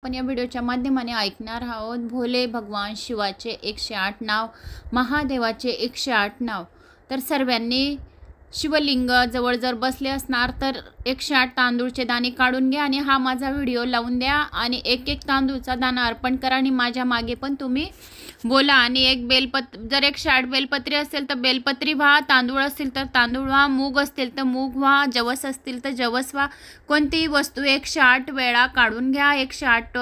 आपण या व्हिडिओच्या माध्यमाने ऐकणार आहोत भोले भगवान शिवाचे 108 नाव, महादेवाचे 108 नाव। तर सर्वांनी शिवलिंग जवळ जर बसले असणार तर 108 तांदूळचे दाणे काढून घ्या आणि हा माझा व्हिडिओ लावून द्या आणि एक एक तांदूळचा दाणा अर्पण करा आणि माझ्या मागे पण तुम्ही बोला। आणि एक जर 108 बेलपत्री असेल तर बेलपत्री व्हा, तांदूळ असतील तर तांदूळ व्हा, मूग असतील तर मूग व्हा, जवस असतील तर जवस व्हा। कोणतीही वस्तू 108 वेळा काढून घ्या, 108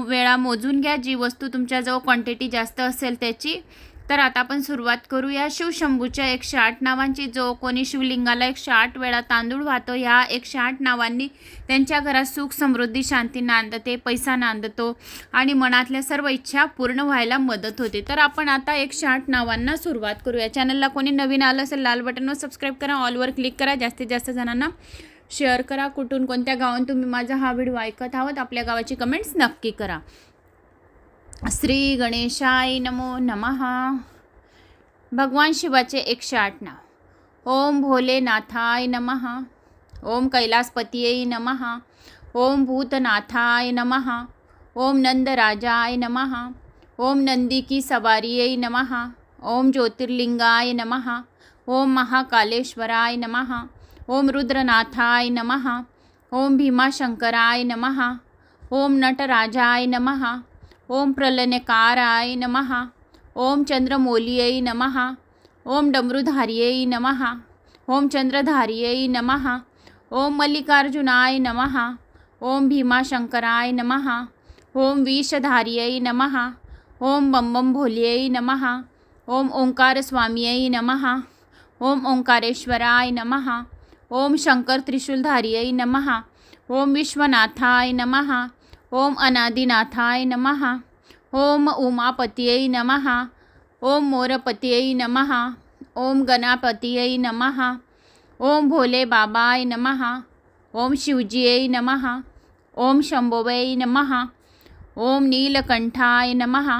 वेळा मोजून घ्या, जी वस्तू तुमच्याजवळ क्वांटिटी जास्त असेल त्याची। तर आता आपण सुरुवात करूया शिवशंभूच्या 108 नावांची। जो कोणी शिवलिंगाला 108 वेळा तांदूळ वाहतो ह्या 108 नावांनी त्यांच्या घरात सुख समृद्धी शांती नांदते, पैसा नांदतो आणि मनातल्या सर्व इच्छा पूर्ण व्हायला मदत होते। तर आपण आता 108 नावांना सुरुवात करूया। चॅनलला कोणी नवीन आलं असेल लाल बटनवर सबस्क्राईब करा, ऑलवर क्लिक करा, जास्तीत जास्त जणांना शेअर करा। कुठून कोणत्या गावातून तुम्ही माझा हा व्हिडिओ ऐकत आहात आपल्या गावाची कमेंट्स नक्की करा। श्री गणेशाय नमो नमः। भगवान शिवाचे 108 नाव। ओम भोलेनाथाय नमः, ओम कैलासपतीये नमः, ओम भूतनाथाय नमः, ओम नंदराजाय नमः, ओम नंदी की सवारिये नमः, ओम ज्योतिर्लिंगाय नमः, ओम महाकालेश्वराय नमः, ओम रुद्रनाथाय नमः, ओम भीमाशंकराय नमः, ओम नटराजाय नमः, ओम प्रलयकाराय नमः, ओम चंद्रमौलियै नमः, ओम डमरुधार्यै नमः, ओम चंद्रधार्यै नमः, ओम मल्लिकार्जुनाय नमः, ओम भीमाशंकराय नमः, ओम विषधार्यै नमः, ओम बम बम भोल्यै नमः, ओम ओंकार स्वामियै नमः, ओम ओंकारेश्वराय नमः, ओम शंकर त्रिशूलधार्यै नमः, ओम विश्वनाथाय नमः, ओम अनादिनाथाय नमः, ओम उमापतये नमः, ओम मोरपतये नमः, ओम गणापतये नमः, ओम भोले बाबाय नमः, ओम शिवजिये नमः, ओम शंभोवे नमः, ओम नीलकंठाय नमः,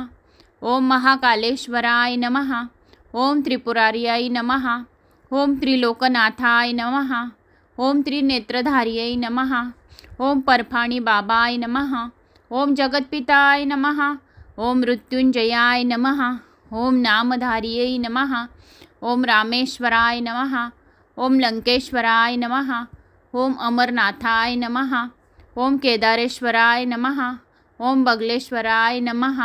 ओम महाकालेश्वराय नमः, ओम त्रिपुरार्याय नमः, ओम त्रिलोकनाथाय नमः, ओम त्रिनेत्रधार्यै नमः, ओम परफाणी बाबाय नमः, ओम जगत्पिताय नमः, ओम मृत्युंजयाय नमः, ओम नामधार्यै नमः, ओम रामेश्वराय नमः, ओम लंकेश्वराय नमः, ओम अमरनाथाय नमः, ओम केदारेश्वराय नमः, ओम बगलेश्वराय नमः,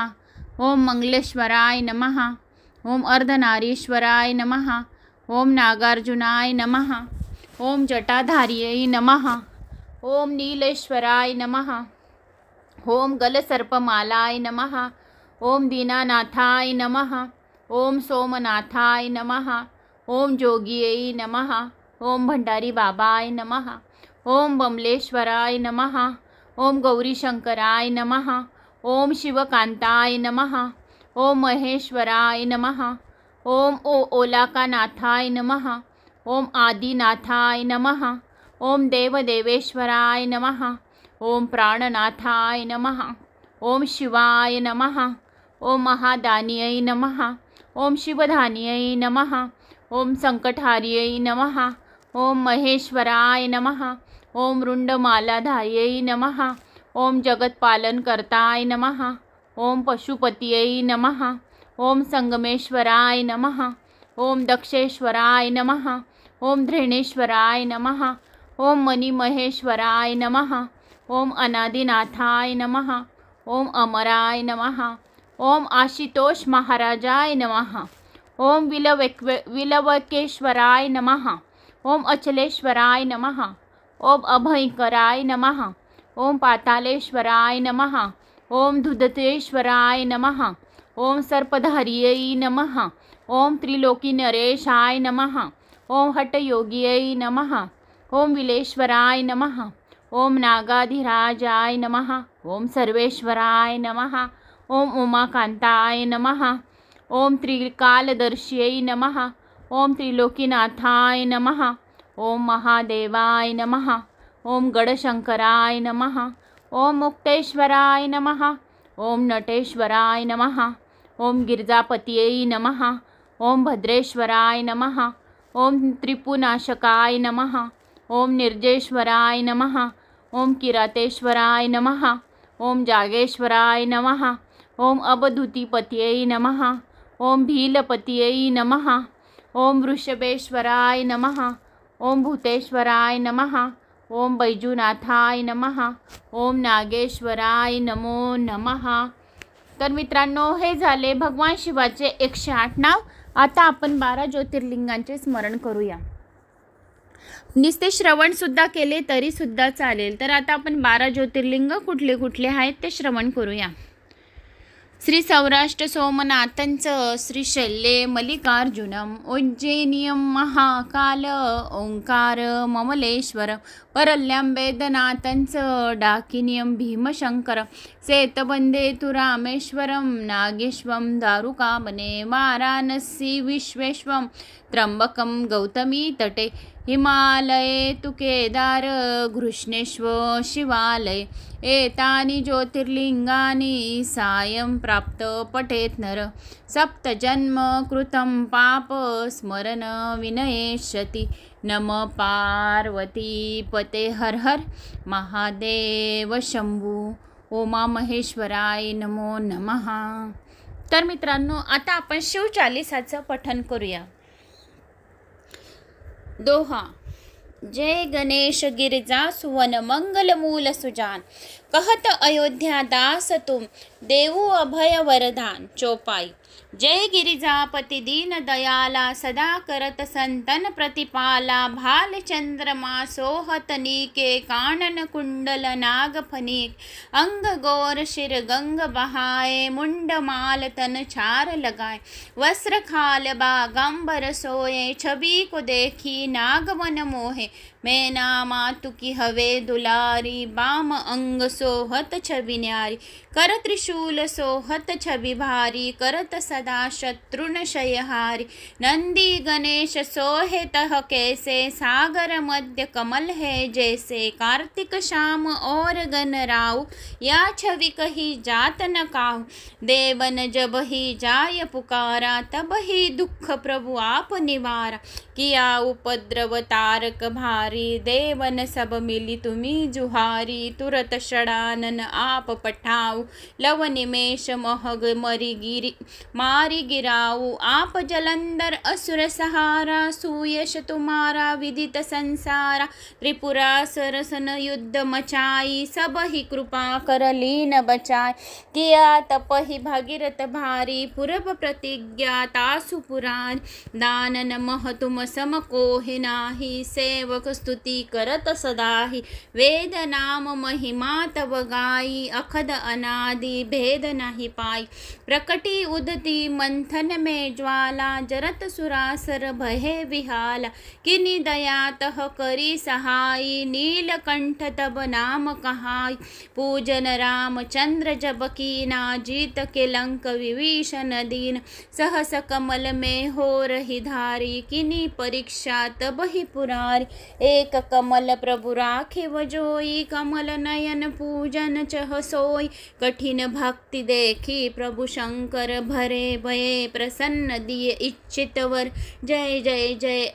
ओम मंगलेश्वराय नमः, ओम अर्धनारीश्वराय नमः, ओम नागार्जुनाय नमः, ओम जटाधार्यै नमः, ओम नीलेश्वराय नमः, ओम गलसर्पमालाय नमः, ओम दीनानाथाय नमः, ओम सोमनाथाय नमः, ओम जोगियै नमः, ओम भंडारी बाबाय नमः, ओम बमलेश्वराय नमः, ओम गौरीशंकराय नमः, ओम शिवकांताय नमः, ओम महेश्वराय नमः, ओम ओलाकानाथाय नमः, ओम आदिनाथाय नमः, ओम देवदेवेश्वराय नमः, ओम प्राणनाथाय नमः, ओम शिवाय नमः, ओम महादान्यै नमः, ओम शिवधान्यै नमः, ओम संकटहार्यै नमः, ओम महेश्वराय नमः, ओम रुंडमालाधार्यै नमः, ओम जगत्पालनकर्ताय नमः, ओम पशुपतये नमः, ओम संगमेश्वराय नमः, ओम दक्षेश्वराय नमः, ओम धृणेश्वराय नमः, ओम मणिमहेश्वराय नमः, ओम अनादिनाथाय नमः, ओम अमराय नमः, ओम आशुतोष महाराजाय नमः, ओम विलवकेश्वराय नमः, ओम अचलेश्वराय नमः, ओम अभयंकराय नमः, ओम पातालेश्वराय नमः, ओम धुदतेश्वराय नमः, ओम सर्पधार्यै नमः, ओम त्रिलोकी नरेशाय नमः, ओम हठयोगियै नमः, ओम विलेश्वराय नमः, ओम नागाधिराजाय नमः, ओम सर्वेश्वराय नमः, ओम उमाकांताय नमः, ओम त्रिकालदर्श्यै नमः, ओम त्रिलोकीनाथाय नमः, ओम महादेवाय नमः, ओम गडशंकराय नमः, ओम मुक्तेश्वराय नमः, ओम नटेश्वराय नमः, ओम गिरिजापतये नमः, ओम भद्रेश्वराय नमः, ओम त्रिपुनाशकाय नमः, ओम निर्जेश्वराय नमः, ओम किरातेश्वराय नमः, ओम जागेश्वराय नमः। ओम अवधूतिपतये नमः। ओम भीलपतये नमः। ओम वृषभेश्वराय नमः। ओम भूतेश्वराय नमः। ओम बैजूनाथाय नमः। ओम नागेश्वराय नमो नमः। तर मित्रांनो, हे झाले भगवान शिवाचे 108 नाव। आता आपण 12 ज्योतिर्लिंगांचे स्मरण करूया। नुसते श्रवण सुद्धा केले तरी सुद्धा चालेल। तर आता आपण 12 ज्योतिर्लिंग कुठले कुठले आहेत ते श्रवण करूया। श्री सौराष्ट्र सोमनाथंचं, श्री शैल्ये मल्लिकार्जुनम, उज्जैनियम महाकाल ओंकार ममलेश्वर, परल्यम वेदनाथंचं, डाकिनियम भीमशंकर, सेतबंधे तु रामेश्वरम, नागेश्वम दारुकामने, वाराणसी विश्वेश्वम, त्र्यंबकम गौतमी तटे, हिमालये तु केदार, घृष्णेश्वर शिवालय, एतानि ज्योतिर्लिंगानि सायं प्राप्त पठेत नर, सप्तजन्म कृतं पाप स्मरण विनयेष्यति। नम पार्वती पते हर हर महादेव शंभू। ओमा महेश्वराय नमो नमः। तर मित्रांनो, आता आपण शिवचालीसाचं पठन करूया। दोहा। जय गणेश गिरिजा सुवन मंगल मूल सुजान, कहत अयोध्या दास तुम देवु अभय वरदान। चौपाई। जय गिरिजापति दीन दयाला, सदा करत संतन प्रतिपाला, भाल चंद्रमा सोहत नीके, कानन कुंडल नाग फनीक, अंग गौर शिर गंग बहाए, मुंड माल तन छार लगाए, वस्त्र खाल बागंबर सोए, छवि को देखी नाग मन मोहे, मैना मातु की हवे दुलारी, बाम अंग सोहत छवि न्यारी, कर त्रिशूल सोहत छवि भारी, करत सदा शत्रुन शयहारी, नंदी गणेश सोहे तह कैसे, सागर मध्य कमल है जैसे, कार्तिक शाम और गण राउ, या छवि कही जात न काहू, देवन जब ही जाय पुकारा, तब ही दुख प्रभु आप निवारा, किया उपद्रव तारक भारी, देवन सब मिली तुम्ही जुहारी, तुरत षडानन आप पठाऊ, लव निमेष महग मारी गिराऊ, आप जलंधर असुर सहारा, सुयश तुम्हारा विदित संसारा, त्रिपुरा सरसन युद्ध मचाई, सब ही कृपा कर लीन बचाई, किया तप ही भागीरथ भारी, पूर्व प्रतिज्ञा तासु पुराण, दानन मह तुम सम कोहि नाही, सेवक स्तुति करत सदाहि, वेद नाम महिमा तव गाई, अखद अनादि भेद नाही पाई, प्रकटी उदती मंथन में ज्वाला, जरत सुरासर भये विहाला, किनि दया तह करी सहाई, नीलकंठ तब नाम कहाई, पूजन रामचंद्र जब कीना, जीत के लंक विभीषण दीन, सहस कमल में हो रही धारी, किनि परीक्षा तब ही पुरारी, एक कमल प्रभु राखे वजोई, कमल नयन पूजन चह सोई, कठिन भक्ति देखी प्रभु शंकर, भरे भये प्रसन्न दिए इच्छित वर, जय जय जय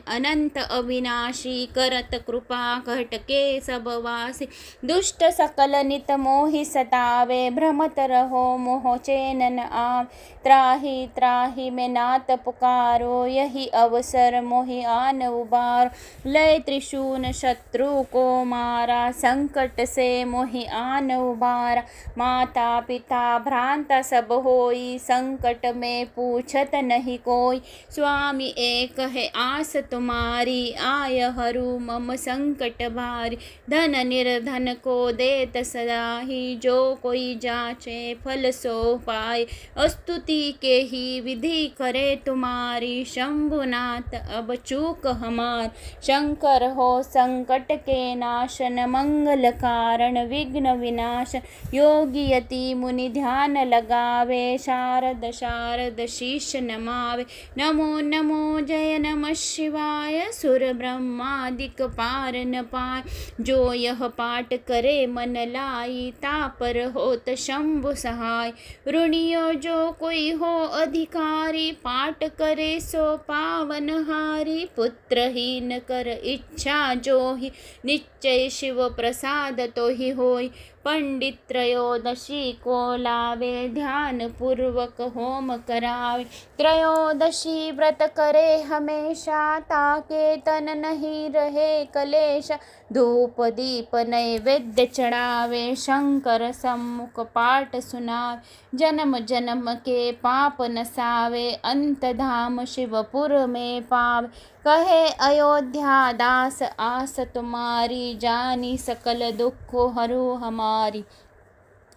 अनंत अविनाशी, करत कृपा घटके सब वासी, दुष्ट सकल नित मोहि सतावे, भ्रमत रहो मोह चैनन आव, त्राहि त्राहि में नाथ पुकारो, यही अवसर मोहि आन उबार, लय त्रिशून शत्रु को मारा, संकट से मोहि आन उबारा, माता पिता भ्रांत सब होई, संकट में पूछत नहीं कोई, स्वामी एक है आस तुम्हारी, आय हरू मम संकट भारी, धन निर्धन को देत सदा ही, जो कोई जाचे फल सो पाए, स्तुति के ही विधि करे तुम्हारी, शंभुनाथ अब चूक हमार, शंकर हो संकट के नाशन, मंगल कारण विघ्न विनाश, योगी यति मुनि ध्यान लगावे, शारद शारद शीश नमावे, नमो नमो जय नमः शिवाय, सुर ब्रह्मादिक पार न पाए, जो यह पाठ करे मन लाई, तापर होत शंभु सहाय, ऋणियो जो कोई हो अधिकारी, पाठ करे सो पावन हारी, पुत्रहीन कर इच्छा जो ही, निश्चय शिव प्रसाद तो ही होय, पंडित त्रयोदशी को लावे, ध्यानपूर्वक होम करावे। त्रयोदशी व्रत करे हमेशा, ताके तन नहीं रहे कलेश। धूप दीप नैवेद्य चढ़ावे, शंकर सम्मुख पाठ सुनावे। जन्म जन्म के पाप नसावे, अंत धाम शिवपुर में पावे। कहे अयोध्या दास आस तुम्हारी, जानी सकल दुख हरू हमारी।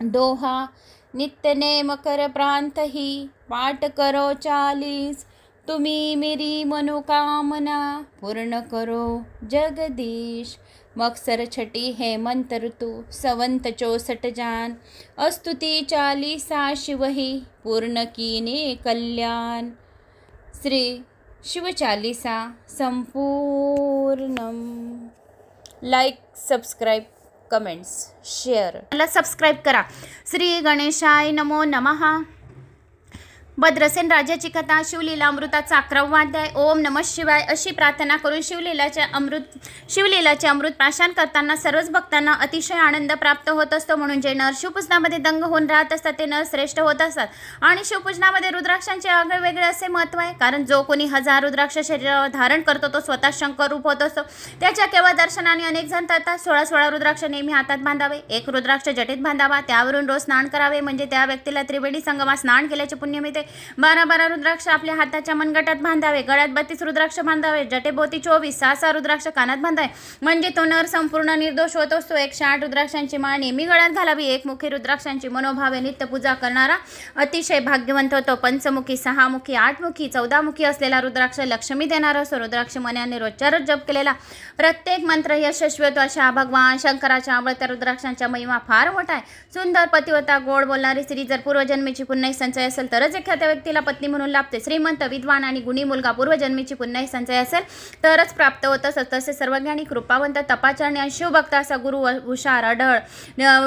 दोहा नित्य नेम कर प्रांत ही, पाठ करो 40। तुम्ही मेरी मनोकामना, पूर्ण करो जगदीश। मकसर छठी हेमंत ऋतु, संवत 64 जान। स्तुति 40 शिवही, पूर्ण कीने कल्याण। श्री शिव 40 संपूर्णम। लाईक, सबस्क्राईब, कमेंट्स, शेअर, मला सबस्क्राईब करा। श्री गणेशाय नमो नमः। भद्रसेन राजाची कथा, शिवलीला अमृताचा 11वा अध्याय। ओम नमः शिवाय अशी प्रार्थना करून शिवलीलाचे अमृत प्राशन करताना सर्वच भक्तांना अतिशय आनंद प्राप्त होत असतो। म्हणजे जे नर शिवपूजनामध्ये दंग होऊन राहत असतात ते नर श्रेष्ठ होत असतात। आणि शिवपूजनामध्ये रुद्राक्षांचे वेगळे असे महत्त्व आहे, कारण जो कोणी 1000 रुद्राक्ष शरीरावर धारण करतो तो स्वतः शंकर रूप होत असतो। त्याच्या केवळ दर्शनाने अनेक जण तरतात। 16 रुद्राक्ष नेहमी हातात बांधावे, एक रुद्राक्ष जटेत बांधावा, त्यावरून रोज स्नान करावे, म्हणजे त्या व्यक्तीला त्रिवेणी संगमात स्नान केल्याचे पुण्य मिळते। 12 रुद्राक्ष आपल्या हाताच्या मनगटात बांधावे, गळ्यात 32 रुद्राक्ष बांधावे, जटेभोवती 24, 6 रुद्राक्ष कानात बांधावे, म्हणजे तो नर संपूर्ण निर्दोष होत असतो। 108 रुद्राक्षांची माळ नेहमी गळ्यात घालावी। एकमुखी रुद्राक्षांची मनोभावे नित्य पूजा करणारा अतिशय भाग्यवंत होतो। पंचमुखी, 6मुखी, 8मुखी, 14मुखी असलेला रुद्राक्ष लक्ष्मी देणारा असतो। रुद्राक्ष मनाने रोजच्या रोज जप केलेला प्रत्येक मंत्र यशस्वी होतो। अशा भगवान शंकराच्या आवडत्या रुद्राक्षांच्या महिमा फार मोठा आहे। सुंदर, पतिव्रता, गोड बोलणारी स्त्री जर पूर्वजन्मीची पुण्य संचय असेल तरच एखाद्या व्यक्तीला पत्नी म्हणून लाभते। श्रीमंत, विद्वान आणि गुणी मुलगा पूर्वजन्मीची पुण्य संचय असेल तरच प्राप्त होत असत। तसे सर्वज्ञानी, कृपावंत, तपाचरणी आणि शिवभक्त असा गुरु, हुशार, अढळ,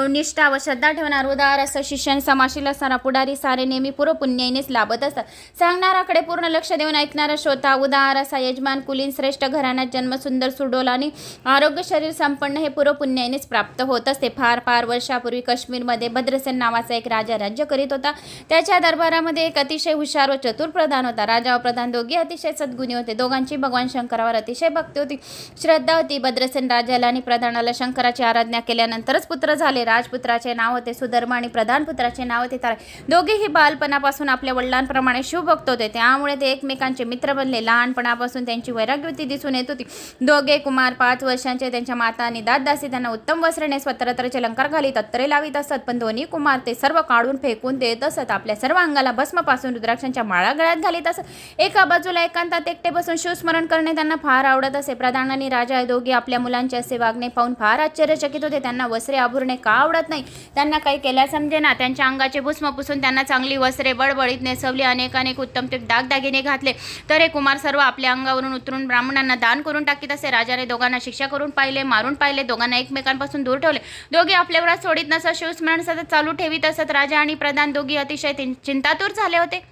निष्ठा व श्रद्धा ठेवणार, उदार असं शिष्य, समाशील असणारा पुढारी सारे नेहमी पूर्व पुण्यानेच लाभत असतात। सांगणाराकडे पूर्ण लक्ष देऊन ऐकणारा श्रोता, उदार असा यजमान, कुलीन, श्रेष्ठ घराण्यात जन्म, सुंदर, सुडोल आणि आरोग्य शरीर संपन्न हे पूर्व पुण्यानेच प्राप्त होत असते। फार वर्षापूर्वी काश्मीरमध्ये भद्रसेन नावाचा एक राजा राज्य करीत होता। त्याच्या दरबारामध्ये एक अतिशय हुशार व चतुर प्रधान होता। राजा व प्रधान दोघे अतिशय सद्गुणी होते। दोघांची भगवान शंकरावर अतिशय भक्ती होती, श्रद्धा होती। भद्रसेन राजाला आणि प्रधानाला शंकराची आराधना केल्यानंतरच पुत्र झाले। राजपुत्राचे नाव होते सुधर्मा आणि प्रधान पुत्राचे नाव होते तारा। दोघेही बालपणापासून आपल्या वडिलांप्रमाणे शिवभक्त होते, त्यामुळे ते एकमेकांचे मित्र बनले। लहानपणापासून त्यांची वैराग्यवृत्ती दिसून येत होती। दोघे कुमार 5 वर्षांचे। त्यांच्या माता आणि दासी त्यांना उत्तम वस्त्रे स्वतंत्रचे अलंकार घालीत अत्तरे लावित असत, पण दोन्ही कुमार ते सर्व काढून फेकून देत असत। आपल्या सर्व अंगाला भस्मपासून रुद्राक्षांच्या माळा गळ्यात घालीत असत। एका बाजूला एकांतात एकटे बसून शिवस्मरण करणे त्यांना फार आवडत असे। प्रधान आणि राजा हे दोघे आपल्या मुलांचे असे वागणे पाहून फार आश्चर्यचकित होते। त्यांना वस्त्रे आभूषणे का आवडत नाही, त्यांना काही केल्या समजेना। त्यांच्या अंगाचे भस्म पुसून त्यांना चांगली वस्त्रे बडबडीत नेसवली, अनेक उत्तम दागदागिने घातले, तर हे कुमार सर्व आपल्या अंगावरून उतरून ब्राह्मणांना दान करून टाकीत असे। राजाने दोघांना शिक्षा करून पाहिले, मारून पाहिले, दोघांना एकमेकांपासून दूर ठेवले। दोघे आपल्या व्रत सोडित नसत, शिवस्मरण सतत चालू ठेवीत असत। राजा आणि प्रधान दोघे अतिशय चिंतातूर झाले होते।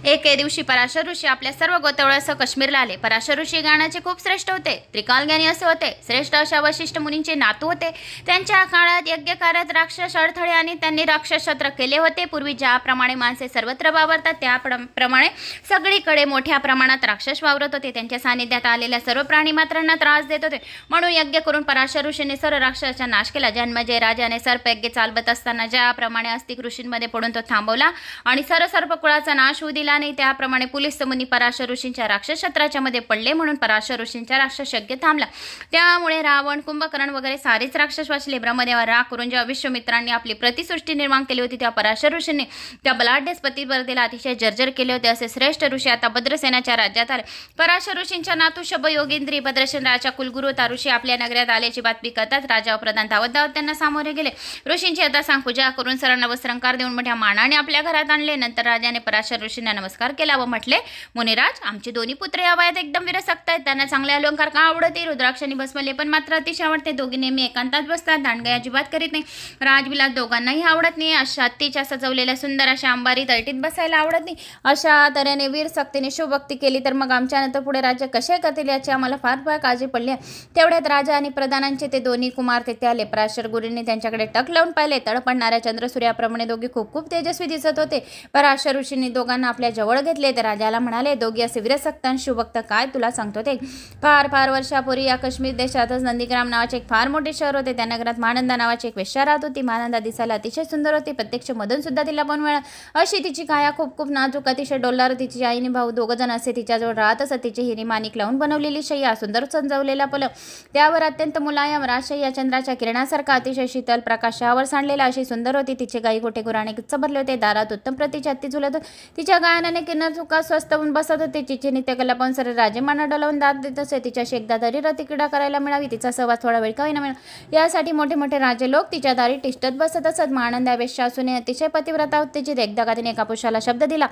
एके दिवशी पराशर ऋषी आपल्या सर्व गोत्रवळासह काश्मीरला आले। पराशर ऋषी ज्ञानाचे खूप श्रेष्ठ होते, त्रिकालज्ञानी असे होते। श्रेष्ठ अशा वशिष्ठ मुनींचे नातू होते। त्यांच्या काळात यज्ञ कार्यात राक्षस अडथळे आणि त्यांनी राक्षस शस्त्र केले होते। पूर्वी ज्याप्रमाणे माणसे सर्वत्र वावरतात त्याप्रमाणे सगळीकडे मोठ्या प्रमाणात राक्षस वावरत होते। त्यांच्या सानिध्यात आलेल्या सर्व प्राणी मात्रांना त्रास देत होते, म्हणून यज्ञ करून पराशर ऋषीने सर्व राक्षसाचा नाश केला। जन्मजय राजाने सर्पयज्ञ चालवत असताना ज्याप्रमाणे अस्तिक ऋषींमध्ये पडून तो थांबवला आणि सर्पकुळाचा नाश होऊ दिला नाही, त्याप्रमाणे पुलिस मुनी पराशर ऋषींच्या राक्षस शस्त्राच्या मध्ये पडले, म्हणून पराशर ऋषींचा राक्षस यज्ञ थांबला। त्यामुळे रावण, कुंभकर्ण वगैरे सारेच राक्षस वाचले। ब्रह्मदेवा राग करून जेव्हा विश्वामित्रांनी आपली प्रतिसृष्टी निर्माण केली होती तेव्हा पराशर ऋषींनी त्या बलाढ्य पतिव्रतेला अतिशय जर्जर केले होते। असे श्रेष्ठ ऋषी आता भद्रसेनाच्या राज्यात आले। पराशर ऋषींच्या नातू शब योगेंद्री भद्रसेन राजा कुलगुरू होता। ऋषी आपल्या नगरात आल्याची बातमी करतात राजा व प्रधान धावत त्यांना सामोरे गेले। ऋषींची आता सांग पूजा करून सर्वांना वस्त्रंकार देऊन मोठ्या मानाने आपल्या घरात आणले। नंतर राजाने पराशर ऋषींना नमस्कार केला व म्हटले, मुनिराज, आमचे दोन्ही पुत्र या वयात एकदम विरसक्त आहेत. त्यांना चांगले अलंकार का आवडते? रुद्राक्ष आणि भस्म लेपन मात्र अतिशय आवडते. दोघी नेहमी एकांतात बसतात, दांडगाई अजिबात करीत नाही. राजविलास दोघांनाही आवडत नाही. अशा हत्तीच्या सजवलेल्या सुंदर अशा अंबारी तळटीत बसायला आवडत नाही. अशा तऱ्हेने वीर सक्तीने शिवभक्ती केली तर मग आमच्यानंतर पुढे राज्य कसे करतील याची आम्हाला फार फार काळजी पडली. तेवढ्यात राजा आणि प्रधानांचे ते दोन्ही कुमार तेथे आले. पराशर गुरूंनी त्यांच्याकडे टक लावून पाहिले. तळपडणाऱ्या चंद्रसूर्याप्रमाणे दोघे खूप खूप तेजस्वी दिसत होते. पराशर ऋषींनी दोघांना आपल्या जवळ घेतले. तर राजाला म्हणाले, दोघी असे वीरसक्त आणि शिवभक्त काय तुला सांगतो ते. फार फार वर्षापूर्वी या काश्मीर देशातच नंदीग्राम नावाचे एक फार मोठे शहर होते. त्या नगरात महानंदा नावाची एक वेश्या राहत होती. महानंदा दिसायला अतिशय सुंदर होती. प्रत्यक्ष मधून सुद्धा तिला पण वेळा अशी तिची काया खूप खूप नाजूक, अतिशय डोलदार. तिची आईने भाऊ दोघ जण असे तिच्याजवळ राहत असत. तिची हिरी माणिक लावून बनवलेली शय्या, सुंदर सजवलेला पलंग, त्यावर अत्यंत मुलायम राजशय्या चंद्राच्या किरणासारखा अतिशय शीतल प्रकाशावर सांडलेला अशी सुंदर होती. तिचे गाई गोठे गुराणे किच्च भरले होते. दारात उत्तम प्रतीची हत्ती झुलत होती. तिच्या गायनाने किन्नर चुका स्वस्थ होऊन बसत होते. तिची नित्यकला पण सर राजेमाना डोलावून दाद देत असे. तिच्याशी एकदा तरी रतिक्रीडा करायला मिळावी, तिचा सहवास थोडा वेळ का होईना मिळावा यासाठी मोठे मोठे राजे लोक तिच्या दारी टिष्टत बसत असत. महानंदा वेश्या असून अतिशय पतिव्रता होती. तिची एकदा तिने एका पुरुषाला शब्द दिला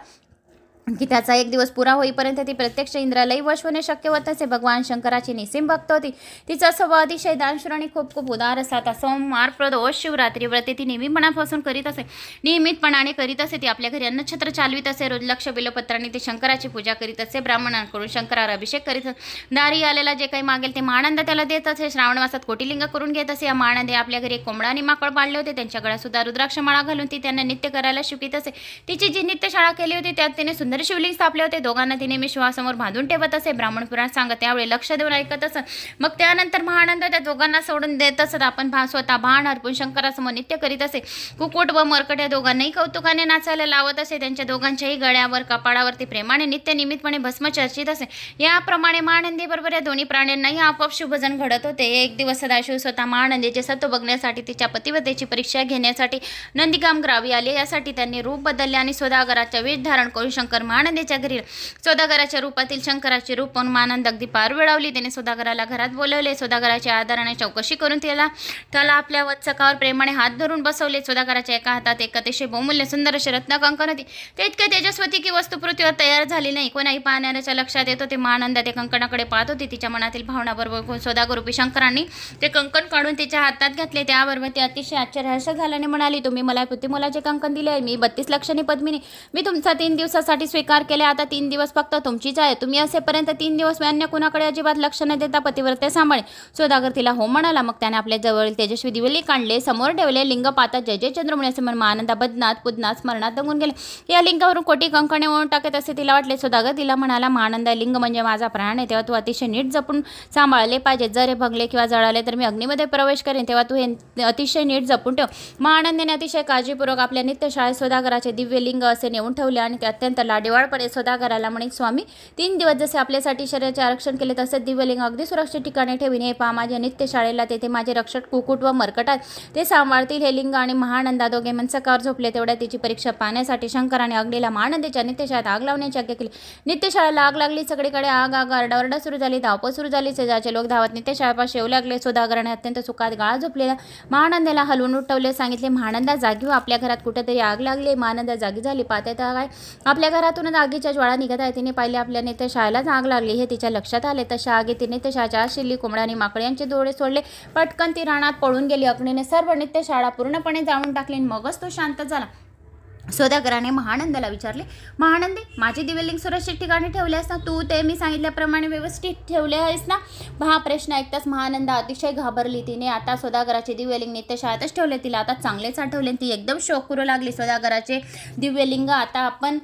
की त्याचा एक दिवस पुरा होईपर्यंत ती प्रत्यक्ष इंद्रालाही वश होणे शक्य होत असे. भगवान शंकराची निसीम भक्त होती. तिचा स्वभाव अतिशय दानशूर आणि खूप खूप उदार असा. आता सोमवार प्रदोष शिवरात्री व्रते ती नेहमी मनापासून करीत असे, नियमितपणाने करीत असे. ती आपल्या घरी अन्नछत्र चालवित असे. रोज लक्ष बिलपत्रांनी ती शंकराची पूजा करीत असे. ब्राह्मणांकडून शंकरावर अभिषेक करीत असे. दारी आलेला जे काही मागेल ते महानंद त्याला देत असे. श्रावण मासात कोटीलिंग करून घेत असे. या महानंदे आपल्या घरी एक कोंबडा आणि माकड पाळले होते. त्यांच्या गळ्यात सुद्धा रुद्राक्ष माळा घालून ती त्यांना नित्य करायला शिकवित असे. तिची जी नित्य शाळा केली होती त्यात तिने सुंदर शिवलिंग स्थापले होते. दोघांना तिने मी श्वासासमोर बांधून ठेवत असे. ब्राह्मण पुराण सांगत त्यावेळी लक्ष देऊन ऐकत असत. मग त्यानंतर महानंद त्या दोघांना सोडून देत असत. आपण स्वतः भान अर्पून शंकरासमोर नित्य करीत असे. कुकुट व मरकट या दोघांनाही कौतुकाने नाचायला लावत असे. त्यांच्या दोघांच्याही गळ्यावर कपाळावरती प्रेमाने नित्य निमित्तपणे भस्म चर्चित असे. याप्रमाणे महानंदी बरोबर या दोन्ही प्राण्यांनाही आपोआप शुभजन घडत होते. एक दिवस सदाशिव स्वतः महानंदीचे सत्व बघण्यासाठी तिच्या पतिव्रतेची परीक्षा घेण्यासाठी नंदीगाम ग्रावी आले. यासाठी त्यांनी रूप बदलले आणि सौदागराच्या वेश धारण करून शंकर महानंदीच्या घरी सौदागराच्या रूपातील शंकराचे रूप पाहून महानंद अगदी पार वेळावली. त्याने सौदागराला घरात बोलवले. सौदागराच्या आदराने चौकशी करून त्याला आपल्या वत्सकावर प्रेमाने हात धरून बसवले. सौदागराच्या एका हातात एक अतिशय बहुमूल्य सुंदर अशी रत्नकंकण होती. ते इतके तेजस्वती की वस्तू पृथ्वीवर तयार झाली नाही. कोणाही पाहणाऱ्याच्या लक्षात येत होते. महानंद ते कंकणाकडे पाहत होती. तिच्या मनातील भावना बरोबर सौदागरूपी शंकरांनी ते कंकण काढून तिच्या हातात घातले. त्याबरोबर ती अतिशय आश्चर्यहर्ष झाल्याने म्हणाली, तुम्ही मला पुतिमोलाचे कंकण दिले आहे. मी 32 लक्षांनी पद्मिनी. मी तुमचा 3 दिवसासाठी स्वीकार केला. आता 3 दिवस फक्त तुमचीच आहे. तुम्ही असेपर्यंत 3 दिवस मी अन्य कुणाकडे अजिबात लक्ष न देता पतिव्रते सांभाळे. सौदागर तिला हो म्हणाला. मग त्याने आपल्या जवळील तेजस्वी दिवेलिंग काढले. समोर ठेवले. लिंग पातात जय जय चंद्रमुनी असे म्हणून महानंदा बदनात पुदनात स्मरणात दंगून गेले. या लिंगावरून कोटी कंकणे ओळून टाकत असे तिला वाटले. सौदागर तिला म्हणाला, महानंदा, लिंग म्हणजे माझा प्राण आहे. तेव्हा तू अतिशय नीट जपून सांभाळले पाहिजे. जर हे भगले किंवा जळाले तर मी अग्नीमध्ये प्रवेश करेन. तेव्हा तू हे अतिशय नीट जपून ठेव. महानंदाने अतिशय काळजीपूर्वक आपल्या नित्य शाळेत सौदागराचे दिव्य लिंग असे नेऊन ठेवले आणि ते अत्यंत लाडीवाळपणे सौदागराला म्हणे, स्वामी, 3 दिवस जसे आपल्यासाठी शरीराचे आरक्षण केले तसेच दिव्यलिंग अगदी सुरक्षित ठिकाणी ठेवीन. हे पहा, माझ्या नित्य शाळेला तेथे माझे रक्षक कुकुट व मरकट आहेत. ते सांभाळतील. हे लिंग आणि महानंदा दोघे मनसकावर झोपले. तेवढ्या तिची परीक्षा पाहण्यासाठी शंकराने अग्नीला महानंदीच्या नित्यशाळेत आग लावण्याची आज्ञा केली. नित्यशाळेला आग लागली. सगळीकडे आग आग आरडाओरडा सुरू झाली. धावपळ सुरू झाली. शेजारचे लोक धावत नित्यशाळेपास येऊ लागले. सौदागराने अत्यंत सुखात गाळा झोपलेला महानंदाला हलवून उठवले. सांगितले, महानंदा जागी हो, आपल्या घरात कुठेतरी आग लागली. महानंदा जागी झाली. पाहते काय आपल्या घरातून आगीच्या ज्वाळा निघत आहे. तिने पाहिले आपल्या नित्यशाळेलाच आग लागली. हे तिच्या लक्षात आले. तशा आगीत तिने नित्यशाळेच्या शिल्ली कोंबडा आणि माकड यांचे डोळे सोडले. पटकन ती रानात पळून गेली. अग्नीने सर्व नित्यशाळा पूर्णपणे जाळून टाकली. मगच तो शांत झाला. सौदागराने महानंदाला विचारले, महानंदी, माझे दिव्यलिंग सुरक्षित ठिकाणी ठेवले आहेस ना? तू ते मी सांगितल्याप्रमाणे व्यवस्थित ठेवले आहेस ना? हा प्रश्न ऐकताच महानंदा अतिशय घाबरली. तिने आता सौदागराचे दिव्यलिंग नित्यशाळेतच ठेवले. तिला आता चांगलेच आठवले. ती एकदम शोक करू लागली. सौदागराचे दिव्यलिंग आता आपण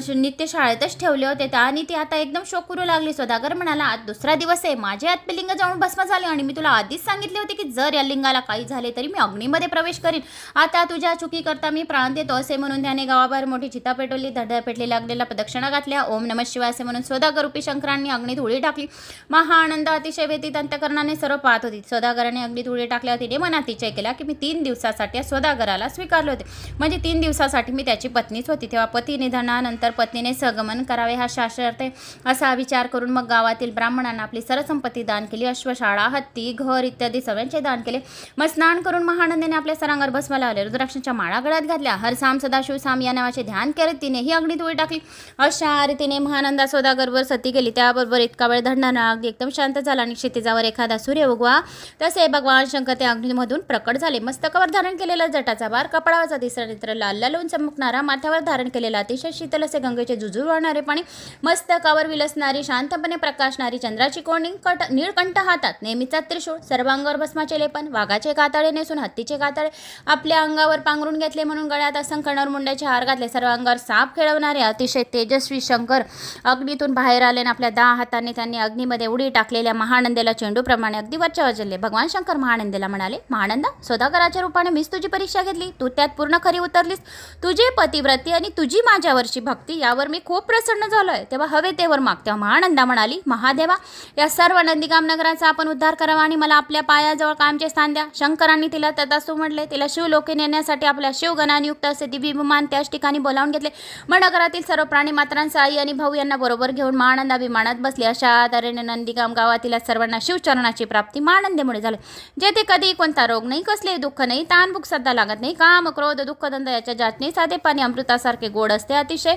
नित्यशाळेतच ठेवले होते आणि ती आता एकदम शोक करू लागली. सौदागर म्हणाला, आज दुसरा दिवस आहे. माझे आत्मलिंग जाऊन भस्म झाले आणि मी तुला आधीच सांगितले होते की जर या लिंगाला काही झाले तरी मी अग्नीमध्ये प्रवेश करीन. आता तुझ्या चुकीकरता मी प्राण देतो असे म्हणून त्याने गावाबाहेर मोठी चिता पेटवली. धडधड पेटलेल्या अग्नीला प्रदक्षिणा घातल्या. ओम नमः शिवाय असे म्हणून सौदागरूपी शंकरांनी अग्नीत उडी टाकली. महाआनंद अतिशय व्यतीत अंतकरणाने सर्व पाहत होती. सौदागराने अग्नीत उडी टाकल्यावर तिने मनात निश्चय केला की मी 3 दिवसासाठी या सौदागराला स्वीकारले होते. म्हणजे 3 दिवसासाठी मी त्याची पत्नीच होती. तेव्हा पती निधनानंतर पत्नीने सगमन करावे हा शास्त्रार्थ असा विचार करून मग गावातील ब्राह्मणांना आपली सर्व संपत्ती दान केली. अश्वशाळा, हत्ती, घर इत्यादी सगळ्यांचे दान केले. मग स्नान करून महानंदीने आपल्या सरांगावर भस्म लावले. रुद्राक्षांच्या माळा गळ्यात घातल्या. हर साम सदा शिवसाम या नावाचे ध्यान करत तिने ही अग्नीत उडी टाकली. अशा रीतीने महानंदा सौदागरवर सती केली. त्याबरोबर इतका वेळ धडणारा अगदी एकदम शांत झाला आणि क्षितिजावर एखादा सूर्य उगवा तसे भगवान शंकर त्या अग्नीमधून प्रकट झाले. मस्तकावर धारण केलेला जटाचा भार, कपाळावरचा तिसरा नेत्र लाल लालून चमकणारा, माथ्यावर धारण केलेला अतिशय शीतल असे गंगेचे जुजूर वाहणारे पाणी, मस्तकावर विलसणारी शांतपणे प्रकाशणारी चंद्राची कोणी, नीळकंठ हातात नेहमीचा त्रिशूळ, सर्वांगावर भस्माचे लेपन, वाघाचे कातळे नेसून हत्तीचे कातळे आपल्या अंगावर पांघरून घेतले म्हणून गळ्यात असंख्य नरमुंड्याचे हार घातले. सर्वांगावर साप खेळवणारे अतिशय तेजस्वी शंकर अग्नीतून बाहेर आले आणि आपल्या 10 हातांनी त्यांनी अग्नीमध्ये उडी टाकलेल्या महानंदेला चेंडूप्रमाणे अगदी वरच्या वाजले. भगवान शंकर महानंदेला म्हणाले, महानंदा, सौदागराच्या रूपाने मीच तुझी परीक्षा घेतली, तू त्यात पूर्ण खरी उतरलीस. तुझी पतिव्रती आणि तुझी माझ्यावरची भक्ती यावर मी खूप प्रसन्न झालोय, तेव्हा हवे तेवर माग. तेव्हा महानंदा म्हणाली, महादेवा, या सर्व नंदीगाम नगराचा आपण उद्धार करावा आणि मला आपल्या पायाजवळ कायमचे स्थान द्या. शंकरांनी तिला तथास्तु म्हटले. तिला शिवलोके नेण्यासाठी आपल्या शिवगणाने युक्त असे दिव्य विमान त्याच ठिकाणी बोलावून घेतले. मग नगरातील सर्व प्राणी मात्रांचा आई आणि भाऊ यांना बरोबर घेऊन महानंदा विमानात बसली. अशा तऱ्हेने नंदीगाम गावातील सर्वांना शिवचरणाची प्राप्ती महानंदेमुळे झाली. जेथे कधी कोणता रोग नाही, कसले दुःख नाही, ताणभूक सध्या लागत नाही. काम, क्रोध, दुःख, धंदा याच्या जात साधे पाणी अमृतासारखे गोड असते. अतिशय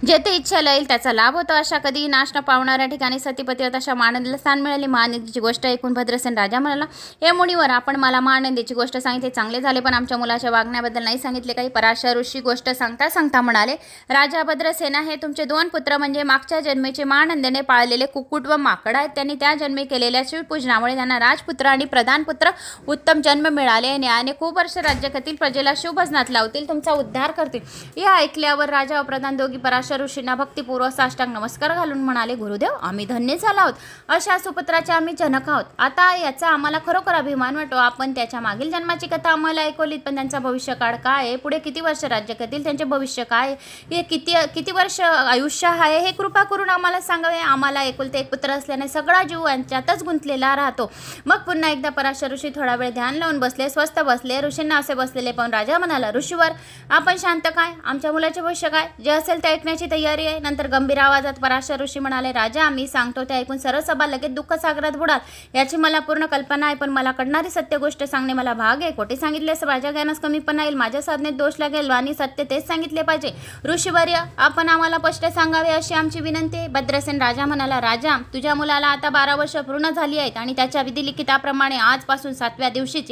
जेथे इच्छा येईल त्याचा लाभ होतो. अशा कधी नाश न पावणाऱ्या ठिकाणी सतीपतीवर अशा महानंदीला स्थान मिळाले. महानंदीची गोष्ट ऐकून भद्रसेन राजा म्हणाला, हे मुनिवर, आपण मला महानंदीची गोष्ट सांगितली, चांगले झाले, पण आमच्या मुलाच्या वागण्याबद्दल नाही सांगितले काही. पराशर ऋषी गोष्ट सांगता सांगता म्हणाले, राजा भद्रसेना, हे तुमचे 2 पुत्र म्हणजे मागच्या जन्मेचे महानंदेने पाळलेले कुक्कुट व माकड आहेत. त्यांनी त्या जन्मी केलेल्या शिवपूजनामुळे त्यांना राजपुत्र आणि प्रधानपुत्र उत्तम जन्म मिळाले. न्यायाने खूप वर्ष राज्यातील प्रजेला शिवभजनात लावतील, तुमचा उद्धार करतील. या ऐकल्यावर राजा व प्रधान दोघी पराशर ऋषींना भक्तिपूर्वक साष्टांग नमस्कार घालून म्हणाले, गुरुदेव, आम्ही धन्य झालो आहोत. अशा सुपुत्राचे आम्ही जनक आहोत. आता याचा आम्हाला खरोखर अभिमान वाटतो. आपण त्याच्या मागील जन्माची कथा आम्हाला ऐकवलीत, पण त्यांचा भविष्यकाळ काय आहे, पुढे किती वर्ष राज्य करतील, त्यांचे भविष्य काय, हे किती वर्ष आयुष्य आहे, हे कृपा करून आम्हाला सांगावे. आम्हाला एकुलते एक पुत्र असल्याने सगळा जीव यांच्यातच गुंतलेला राहतो. मग पुन्हा एकदा पराशर ऋषी थोडा वेळ ध्यान लावून बसले, स्वस्थ बसले. ऋषींना असे बसलेले पाहून राजा म्हणाला, ऋषीवर, आपण शांत काय, आमच्या मुलाचे भविष्य काय, जे असेल ते ऐकण्याची तयारी आहे. नंतर गंभीर आवाजात पराशर ऋषी म्हणाले, राजा, मी सांगतो ते ऐकून सर्व सभा लगेच दुःख सागरात बुडाल याची मला पूर्ण कल्पना आहे, पण मला कळणारी सत्य गोष्ट सांगणे मला भाग आहे. खोटे सांगितल्यास माझ्या ज्ञानास कमीपणा येईल, माझ्या साधनेत दोष लागेल आणि सत्य तेच सांगितले पाहिजे. ऋषीवर्य, आपण आम्हाला स्पष्ट सांगावे अशी आमची विनंती आहे. भद्रसेन राजा म्हणाला, राजा, तुझ्या मुलाला आता 12 वर्ष पूर्ण झाली आहेत आणि त्याच्या विधिलिखिताप्रमाणे आजपासून 7व्या दिवशीच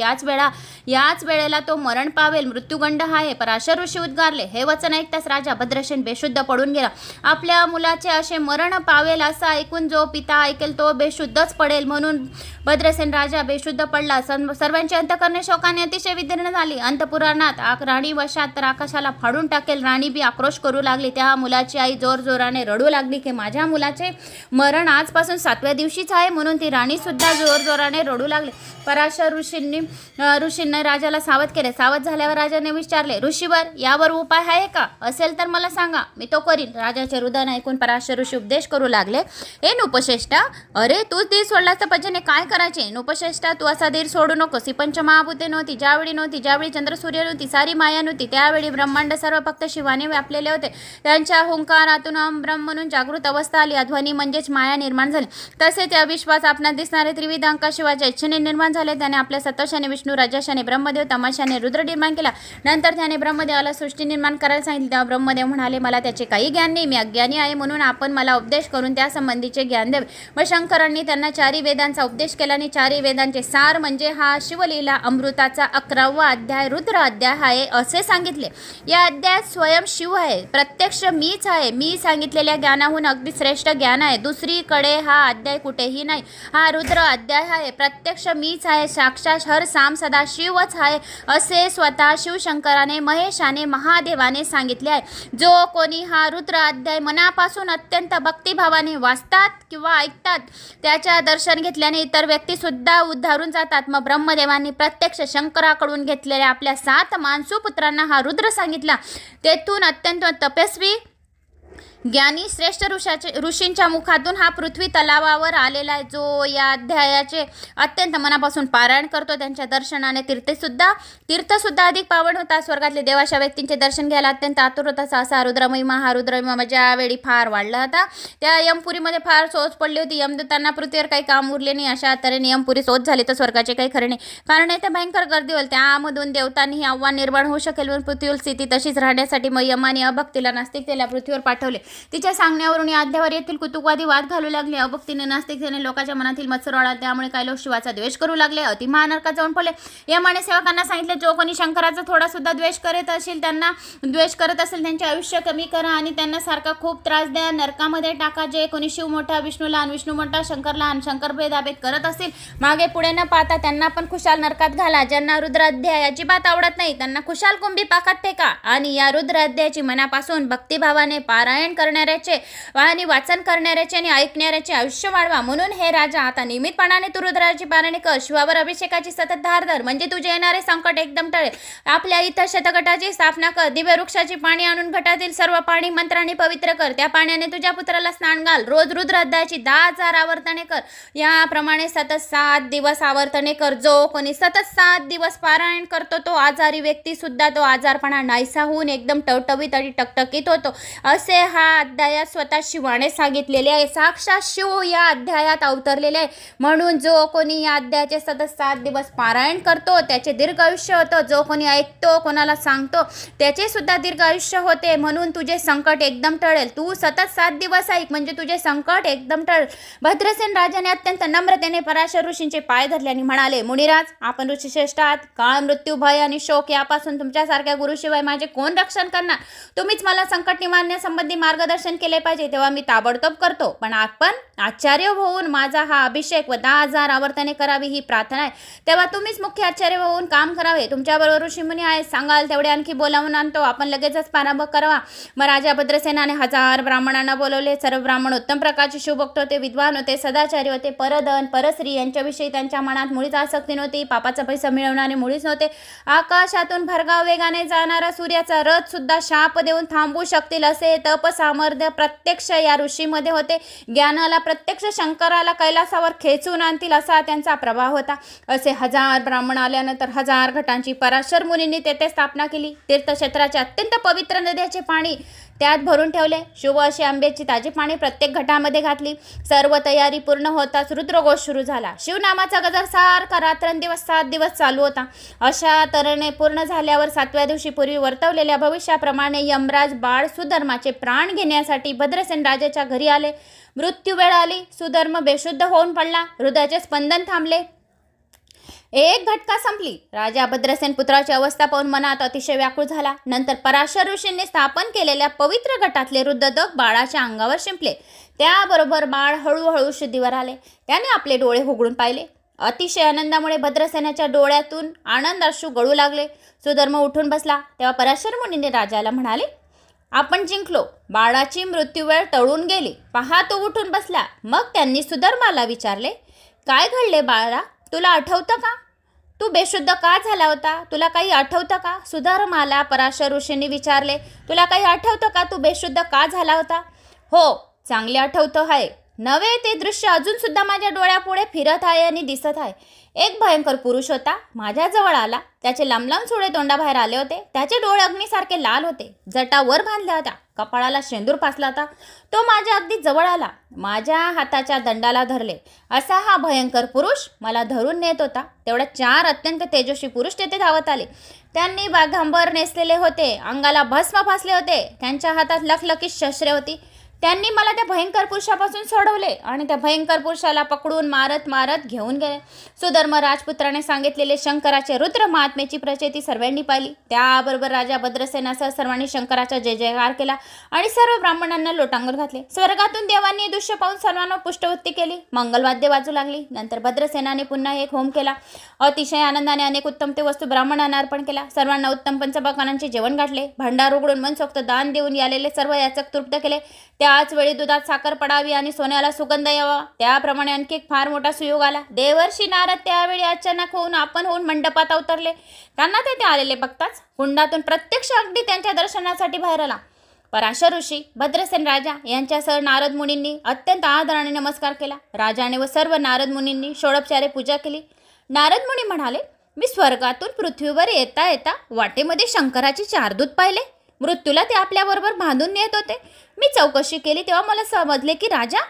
याच वेळेला तो मरण पावेल, मृत्यूगंड आहे. पराशर ऋषी उद्गारले. हे वचन ऐकताच राजा भद्रसेन बेशुद्ध पडून गेला. आपल्या मुलाचे असे मरण पावेल असं ऐकून जो पिता ऐकेल तो बेशुद्धच पडेल, म्हणून भद्रसेन राजा बेशुद्ध पडला. सर्वांची अंतकरणे शोकाने अतिशय विदीर्ण झाली. अंतपुराणात राणी वशात तर आकाशाला फाडून टाकेल. राणी बी आक्रोश करू लागली. त्या मुलाची आई जोरजोराने रडू लागली की माझ्या मुलाचे मरण आजपासून 7व्या दिवशीच आहे, म्हणून ती राणी सुद्धा जोरजोराने रडू लागली. पराशर ऋषींनी राजाला सावध केले. सावध झाल्यावर राजाने विचारले, ऋषीवर, यावर उपाय आहे का, असेल तर मला सांगा, मी तो करीन. राजाचे रुदन ऐकून पराशर ऋषी उपदेश करू लागले, हे नृपश्रेष्ठा, अरे तू धीर सोडलास तर प्रजेने काय करायचे. नृपश्रेष्ठा, तू असा धीर सोडू नकोस. ही पंचमहाभूते नव्हती ज्यावेळी चंद्र सूर्य नव्हती, सारी माया नव्हती, त्यावेळी ब्रह्मांड सर्व फक्त शिवाने व्यापलेले होते. त्यांच्या हुंकारातून ब्रह्म म्हणून जागृत अवस्था आली. ध्वनी म्हणजेच माया निर्माण झाली. तसेच अविश्वास आपणास दिसणारे त्रिविध अंक शिवाच्या इच्छेने निर्माण झाले. त्याने आपल्या सतोषाने विष्णू, राजशाने ब्रह्मदेव, तमाशाने रुद्र निर्माण केला. नंतर त्याने ब्रह्मदेवाला सृष्टी निर्माण करायला सांगितले. तेव्हा ब्रह्मदेव म्हणाले, मला त्याचे काही ज्ञान नाही, मी अज्ञानी आहे, म्हणून आपण मला उपदेश करून त्या संबंधीचे ज्ञान द्यावे. मग शंकरांनी त्यांना 4 वेदांचा उपदेश केला आणि 4 वेदांचे सार म्हणजे हा शिवलीला अमृताचा 11वा अध्याय रुद्र अध्याय आहे असे सांगितले. या अध्यायात स्वयं शिव आहे, प्रत्यक्ष मीच आहे. मी सांगितलेल्या ज्ञानाहून अगदी श्रेष्ठ ज्ञान आहे. दुसरीकडे हा अध्याय कुठेही नाही. हा रुद्र अध्याय आहे, प्रत्यक्ष मीच आहे, साक्षात हर साम सदा शिवच आहे असे स्वतः शिवशंकराने, महेशाने, महादेवाने सांगितले आहे. जो कोणी हा रुद्र अध्याय मनापासून अत्यंत भक्तिभावाने वाचतात किंवा ऐकतात त्याच्या दर्शन घेतल्याने इतर व्यक्ती सुद्धा उद्धारून जातात. मग ब्रह्मदेवांनी प्रत्यक्ष शंकराकडून घेतलेल्या आपल्या 7 मानसू पुत्रांना हा रुद्र सांगितला. तेथून अत्यंत तपस्वी ज्ञानी श्रेष्ठ ऋषींच्या मुखातून हा पृथ्वी तलावावर आलेला आहे. जो या अध्यायाचे अत्यंत मनापासून पारायण करतो त्यांच्या दर्शनाने तीर्थसुद्धा अधिक पावन होतात. स्वर्गातले देवाशा व्यक्तींचे दर्शन घ्यायला अत्यंत आतुर होता. असा रुद्रमहिमा हा रुद्रमहिमा ज्यावेळी फार वाढला होता त्या यमपुरीमध्ये फार सोच पडली होती. यमदूतांना पृथ्वीवर काही काम उरले नाही. अशा तऱ्हेने यमपुरी सोच झाली तर स्वर्गाचे काही खरे नाही. कारण ते भयंकर गर्दी होईल. त्यामधून देवतांनी आव्हान निर्माण होऊ शकेल म्हणून पृथ्वीवर स्थिती तशीच राहण्यासाठी मग यमाने अभक्तीला नास्तिकतेला पृथ्वीवर पाठवले. तिच्या सांगण्यावरून या अध्यायावर येथील कुतुकवादी वाद घालू लागले. अभक्तीने नास्तिकतेने लोकांच्या मनातील मत्सर वाढला. त्यामुळे काही लोक शिवाचा द्वेष करू लागले. अति महानरकात जाऊन पडले. यमाने सेवकांना सांगितले जो कोणी शंकराचा थोडा सुद्धा द्वेष करत असेल त्यांचे आयुष्य कमी करा आणि त्यांना सारखा खूप त्रास द्या, नरकामध्ये टाका. जे कोणी शिव मोठा विष्णू लहान विष्णू मोठा शंकर लहान शंकर भेदाभेद करत असतील मागे पुढे न पाहता त्यांना पण खुशाल नरकात घाला. ज्यांना रुद्र अध्याय अजिबात आवडत नाही त्यांना खुशाल कुंभी पाकात फेका. आणि या रुद्र अध्यायाची मनापासून भक्तिभावाने पारायण करणाऱ्याचे आणि वाचन करणाऱ्याचे आणि ऐकणाऱ्याचे आयुष्य वाढवा. म्हणून हे राजा आता नियमितपणाने तू रुद्राची पारायण कर. शिवावर अभिषेकाची सतत धार धर म्हणजे तुझे येणारे संकट एकदम टळेल. आपल्या इथं शतगटाची स्थापना कर. दिव्य वृक्षाची पाणी आणून घटातील सर्व पाणी मंत्राने पवित्र कर. त्या पाण्याने तुझ्या पुत्राला स्नान घाल. रोज रुद्र अध्यायाची 10,000 आवर्तने कर. याप्रमाणे सतत 7 दिवस आवर्तने कर. जो कोणी सतत 7 दिवस पारायण करतो तो आजारी व्यक्ती सुद्धा तो आजारपणा नाहीसा होऊन एकदम टवटवीत आणि टकटकीत होतो. असे हा अध्यायात स्वतः शिवाने सांगितलेले आहे. साक्षात शिव या अध्यायात अवतरलेले आहे. म्हणून जो कोणी या अध्यायाचे सतत 7 दिवस पारायण करतो त्याचे दीर्घ आयुष्य होतं. जो कोणी ऐकतो कोणाला सांगतो त्याचे सुद्धा दीर्घ आयुष्य होते. म्हणून तुझे संकट एकदम टळेल. तू सतत 7 दिवस ऐक म्हणजे तुझे संकट एकदम टळेल. भद्रसेन राजाने अत्यंत नम्रतेने पराशर ऋषींचे पाय धरले आणि म्हणाले मुनिराज आपण ऋषीश्रेष्ठ आहात. काळ मृत्यू भय आणि शोक यापासून तुमच्यासारख्या गुरुशिवाय माझे कोण रक्षण करणार. तुम्हीच मला संकट निवारण्यासंबंधी मार्गदर्शन केले पाहिजे तेव्हा मी ताबडतोब करतो. पण आपण आचार्य होऊन माझा हा अभिषेक व 10,000 आवर्तने करावी ही प्रार्थना आहे. तेव्हा तुम्हीच मुख्य आचार्य होऊन काम करावे. तुमच्याबरोबर ऋषीमुनी आहेत सांगाल तेवढे आणखी बोलावून आणतो. आपण लगेचच प्रारंभ करावा. मग राजा भद्रसेनाने 1000 ब्राह्मणांना बोलवले. सर्व ब्राह्मण उत्तम प्रकारचे शिवभक्त होते, विद्वान होते, सदाचारी होते. परधन परस्त्री यांच्याविषयी त्यांच्या मनात मुळीच आसक्ती नव्हती. पापाचा पैसा मिळवणारे मुळीच नव्हते. आकाशातून भरगाव वेगाने जाणारा सूर्याचा रथ सुद्धा शाप देऊन थांबवू शकतील असे तप सामर्थ्य प्रत्यक्ष या ऋषीमध्ये होते. ज्ञानाला प्रत्यक्ष शंकराला कैलासावर खेचून आणतील असा त्यांचा प्रभाव होता. असे 1000 ब्राह्मण आल्यानंतर 1000 घटांची पराशर मुनींनी तेथे स्थापना केली. तीर्थक्षेत्राचे अत्यंत पवित्र नद्याचे पाणी त्यात भरून ठेवले. शुभ अशी आंब्याची ताजी पाणी प्रत्येक घटामध्ये घातली. सर्व तयारी पूर्ण होताच रुद्रघोष सुरू झाला. शिवनामाचा गजर सारखा रात्रंदिवस 7 दिवस चालू होता. अशा तऱ्हेने पूर्ण झाल्यावर 7व्या दिवशी पूर्वी वर्तवलेल्या भविष्याप्रमाणे यमराज बाळ सुधर्माचे प्राण घेण्यासाठी भद्रसेन राजाच्या घरी आले. मृत्यू वेळ आली. सुधर्म बेशुद्ध होऊन पडला. हृदयाचे स्पंदन थांबले. एक घटका संपली. राजा भद्रसेन पुत्राची अवस्था पाहून मनात अतिशय व्याकुळ झाला. नंतर पराशर ऋषींनी स्थापन केलेल्या पवित्र घटातले रुद्रदक बाळाच्या अंगावर शिंपले. त्याबरोबर बाळ हळूहळू शुद्धीवर आले. त्याने आपले डोळे उघडून पाहिले. अतिशय आनंदामुळे भद्रसेनाच्या डोळ्यातून आनंद अश्रू गळू लागले. सुधर्म उठून बसला. तेव्हा पराशर मुनीने राजाला म्हणाले आपण जिंकलो. बाळाची मृत्यूवेळ टळून गेली. पहा तो उठून बसला. मग त्यांनी सुधर्माला विचारले काय घडले बाळा, तुला आठवतं का? तू बेशुद्ध का झाला होता? तुला काही आठवतं का? सुधर्माला पराशर ऋषींनी विचारले तुला काही आठवतं का? तू बेशुद्ध का झाला होता? हो चांगले आठवतं आहे. नवे ते दृश्य अजून सुद्धा माझ्या डोळ्यापुढे फिरत आहे आणि दिसत आहे. एक भयंकर पुरुष होता. माझ्या जवळ आला. त्याचे लांब लांब सुळे तोंडाबाहेर आले होते. त्याचे डोळे अग्नीसारखे लाल होते. जटा वर बांधल्या होत्या. कपाळाला शेंदूर फासला होता. तो माझ्या अगदी जवळ आला. माझ्या हाताच्या दंडाला धरले. असा हा भयंकर पुरुष मला धरून नेत होता. तेवढ्या 4 अत्यंत तेजस्वी पुरुष तेथे धावत आले. त्यांनी बाघंबर नेसलेले होते. अंगाला भस्म फासले होते. त्यांच्या हातात लखलखीत शस्त्रे होती. त्यांनी मला त्या भयंकर पुरुषापासून सोडवले आणि त्या भयंकर पुरुषाला पकडून मारत मारत घेऊन गेले. सुधर्म राजपुत्राने सांगितलेले शंकराचे रुद्र महात्म्याची प्रचिती सर्वांनी पाहिली. त्याबरोबर राजा भद्रसेनासह सर्वांनी शंकराचा जय जयकार केला आणि सर्व ब्राह्मणांना लोटांगण घातले. स्वर्गातून देवांनी दृश्य पाहून सर्वांना पुष्टवृत्ती केली. मंगलवाद्य वाजू लागली. नंतर भद्रसेनाने पुन्हा एक होम केला. अतिशय आनंदाने अनेक उत्तम ते वस्तू ब्राह्मणांना अर्पण केला. सर्वांना उत्तम पंचपक्वान्नांचे जेवण घातले. भांडार उघडून मनसोक्त दान देऊन यालेले सर्व याचक तृप्त केले. त्याच वेळी दुधात साखर पडावी आणि सोन्याला सुगंध यावा त्याप्रमाणे आणखी एक फार मोठा सुयोग आला. देवर्षी नारद त्यावेळी अचानक होऊन मंडपात अवतरले. त्यांना तेथे आलेले बघताच कुंडातून प्रत्यक्ष अगदी त्यांच्या दर्शनासाठी बाहेर आला. पराशर ऋषी, भद्रसेन राजा यांच्यासह नारद मुनींनी अत्यंत आदराने नमस्कार केला. राजाने व सर्व नारद मुनींनी षोडोपचारे पूजा केली. नारद मुनी म्हणाले, मी स्वर्गातून पृथ्वीवर येता येता वाटेमध्ये शंकराचे 4 दूत पाहिले. मृत्यूला ते आपल्याबरोबर बांधून नेत होते. मी चौकशी केली तेव्हा मला समजले की राजा,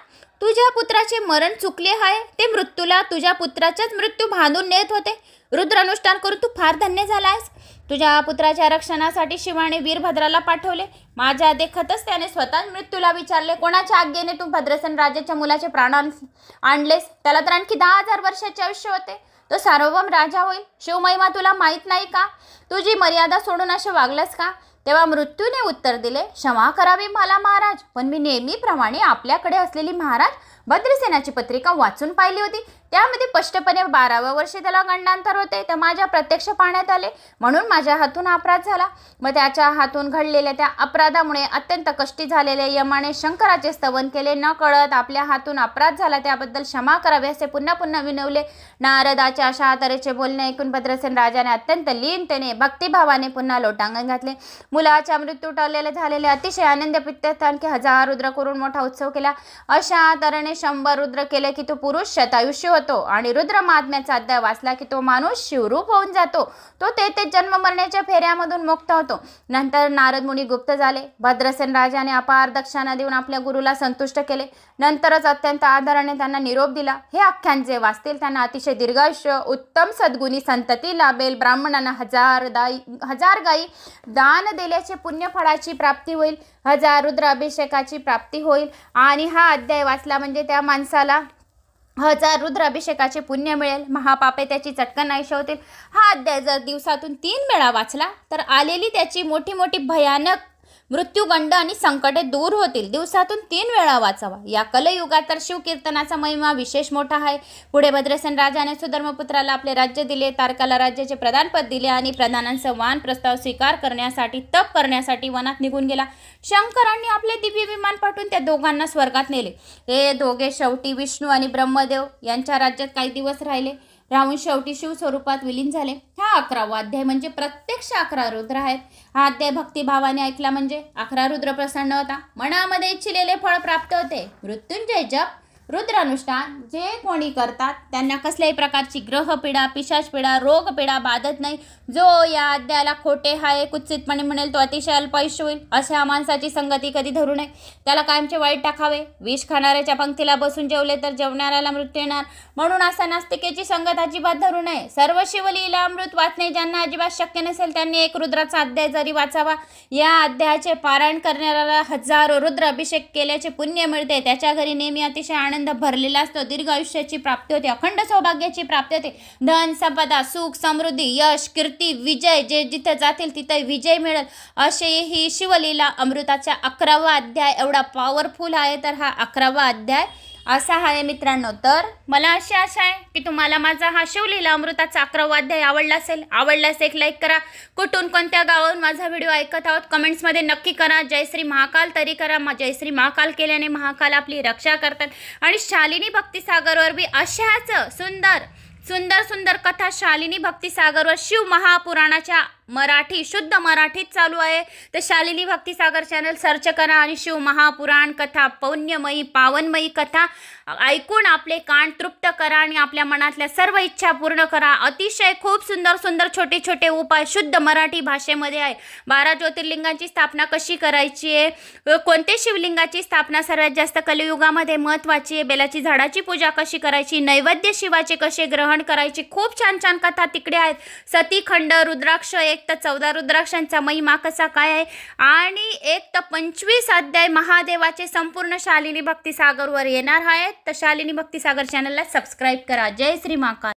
तुझ्या पुत्राचे मरण चुकले आहे. ते मृत्यूला तुझ्या पुत्राचाच मृत्यू बांधून नेत होते. रुद्रानुष्ठान करून तू फार धन्य झालायस. तुझ्या पुत्राच्या रक्षणासाठी शिवाने वीरभद्राला पाठवले. माझ्या देखतच त्याने स्वतः मृत्यूला विचारले, कोणाच्या आज्ञेने तू भद्रसेन राजाच्या मुलाचे प्राण आणलेस? त्याला तर आणखी 10,000 वर्षाचे आयुष्य होते. तो सार्वभौम राजा होईल. शिवमहिमा तुला माहीत नाही का? तुझी मर्यादा सोडून असे वागलास का? तेव्हा मृत्यूने उत्तर दिले, क्षमा करावी मला महाराज, पण मी नेहमीप्रमाणे आपल्याकडे असलेली महाराज भद्रसेनाची पत्रिका वाचून पाहिली होती. त्यामध्ये स्पष्टपणे 12व्या वर्षी त्याला गंडांतर होते. ते माझ्या प्रत्यक्ष पाहण्यात आले, म्हणून माझ्या हातून अपराध झाला. मग त्याच्या हातून घडलेल्या त्या अपराधामुळे अत्यंत कष्टी झालेले यमाने शंकराचे स्तवन केले. न कळत आपल्या हातून अपराध झाला त्याबद्दल क्षमा करावे असे पुन्हा पुन्हा विनवले. नारदाच्या अशा तऱ्हेचे बोलणे ऐकून भद्रसेन राजाने अत्यंत लीनतेने भक्तिभावाने पुन्हा लोटांगण घातले. मुलाच्या मृत्यू टळलेले झालेले अतिशय आनंद पित्त आणखी 1000 रुद्र करून मोठा उत्सव केला. अशा तऱ्हेने 100 रुद्र केले की तो पुरुष शतायुष्य होतो आणि रुद्र महात्म्याचा अध्याय वाचला की तो माणूस शिवरूप होऊन जातो. तो ते जन्म मरण्याच्या फेऱ्यामधून मुक्त होतो. नंतर नारद मुनी गुप्त झाले. भद्रसेन राजाने अपार दक्षिणा देऊन आपल्या गुरुला संतुष्ट केले. नंतरच अत्यंत आदराने त्यांना निरोप दिला. हे आख्यान जे वाचतील त्यांना अतिशय दीर्घायुष्य, उत्तम सद्गुणी संतती लाभेल. ब्राह्मणांना 1000 गायी दान दिल्याचे पुण्यफळाची प्राप्ती होईल. 1000 रुद्र अभिषेकाची प्राप्ती होईल. आणि हा अध्याय वाचला म्हणजे त्या माणसाला 1000 रुद्र अभिषेकाचे पुण्य मिळेल. महापापे त्याची चटकन नाहीशी होतील. हा अध्याय जर दिवसातून 3 वेळा वाचला तर आलेली त्याची मोठी मोठी भयानक मृत्यूगंड आणि संकटे दूर होतील. दिवसातून 3 वेळा वाचावा. या कलयुगात तर शिवकीर्तनाचा महिमा विशेष मोठा आहे. पुढे भद्रसेन राजाने सुधर्मपुत्राला आपले राज्य दिले. तारकाला राज्याचे प्रधानपद दिले आणि प्रधानांचा वान प्रस्ताव स्वीकार करण्यासाठी तप करण्यासाठी वनात निघून गेला. शंकरांनी आपले दिव्य विमान पाठवून त्या दोघांना स्वर्गात नेले. हे दोघे शेवटी विष्णू आणि ब्रह्मदेव यांच्या राज्यात काही दिवस राहून शेवटी शिव स्वरूपात विलीन झाले. हा 11वा अध्याय म्हणजे प्रत्यक्ष 11 रुद्र आहेत. हा अध्याय भक्तिभावाने ऐकला म्हणजे 11 रुद्र प्रसन्न होता. मनामध्ये इच्छिलेले फळ प्राप्त होते. मृत्युंजय जप, रुद्रानुष्ठान जे कोणी करतात त्यांना कसल्याही प्रकारची ग्रहपीडा, पिशाचपीडा, रोगपीडा बाधत नाही. जो या अध्यायाला खोटे हाय कुत्सितपणे म्हणेल तो अतिशय अल्पायुष्य होईल. अशा माणसाची संगती कधी धरू नये. त्याला कायमचे वाईट टाकावे. विष खाणाऱ्याच्या पंक्तीला बसून जेवले तर जेवणाऱ्याला मृत्यू येणार, म्हणून असा नास्तिकेची संगत अजिबात धरू नये. सर्व शिवलीला अमृत वाचणे ज्यांना अजिबात शक्य नसेल त्यांनी 1 रुद्राचा अध्याय जरी वाचावा. या अध्यायाचे पारायण करणाऱ्याला 1000 रुद्र अभिषेक केल्याचे पुण्य मिळते. त्याच्या घरी नेहमी अतिशय आनंद भरलेला असतो. दीर्घ आयुष्याची प्राप्ती होते. अखंड सौभाग्याची प्राप्ती होते. धन संपदा, सुख, समृद्धी, यश, कीर्ती, विजय जे जिथे जातील तिथे विजय मिळेल. असे ही शिवलीला अमृताचा 11वा अध्याय एवढा पॉवरफुल आहे. तर हा 11वा अध्याय असा आहे मित्रांनो. तर मला अशी आशा आहे की तुम्हाला माझा हा शिवलीला अमृताचा 11वा अध्याय आवडला असेल. आवडल्यास एक लाईक करा. कुठून कोणत्या गावाहून माझा व्हिडिओ ऐकत आहोत कमेंट्समध्ये नक्की करा. जय श्री महाकाल तरी करा. जय श्री महाकाल केल्याने महाकाल आपली रक्षा करतात. आणि शालिनी भक्तिसागरवर बी अशाच सुंदर कथा शालिनी भक्तिसागरवर शिव महापुराणाच्या मराठी शुद्ध मराठीत चालू आहे. तर शालिनी भक्तिसागर चॅनल सर्च करा आणि शिव महापुराण कथा, पुण्यमयी पावनमयी कथा ऐकून आपले कान तृप्त करा आणि आपल्या मनातल्या सर्व इच्छा पूर्ण करा. अतिशय खूप सुंदर छोटे छोटे उपाय शुद्ध मराठी भाषेमध्ये आहे. 12 ज्योतिर्लिंगांची स्थापना कशी करायची आहे, कोणते शिवलिंगाची स्थापना सर्वात जास्त कलियुगामध्ये महत्त्वाची आहे, बेलाची झाडाची पूजा कशी करायची, नैवेद्य शिवाचे कसे ग्रहण करायचे, खूप छान कथा तिकडे आहेत. सतीखंड, रुद्राक्ष, 1 तर 14 रुद्राक्षांचा महिमा कसा काय आहे आणि 1 तर 25 अध्याय महादेवाचे संपूर्ण शालिनी भक्तिसागरवर येणार आहेत. तर शालिनी भक्तिसागर चॅनलला सबस्क्राईब करा. जय श्री महाकाल.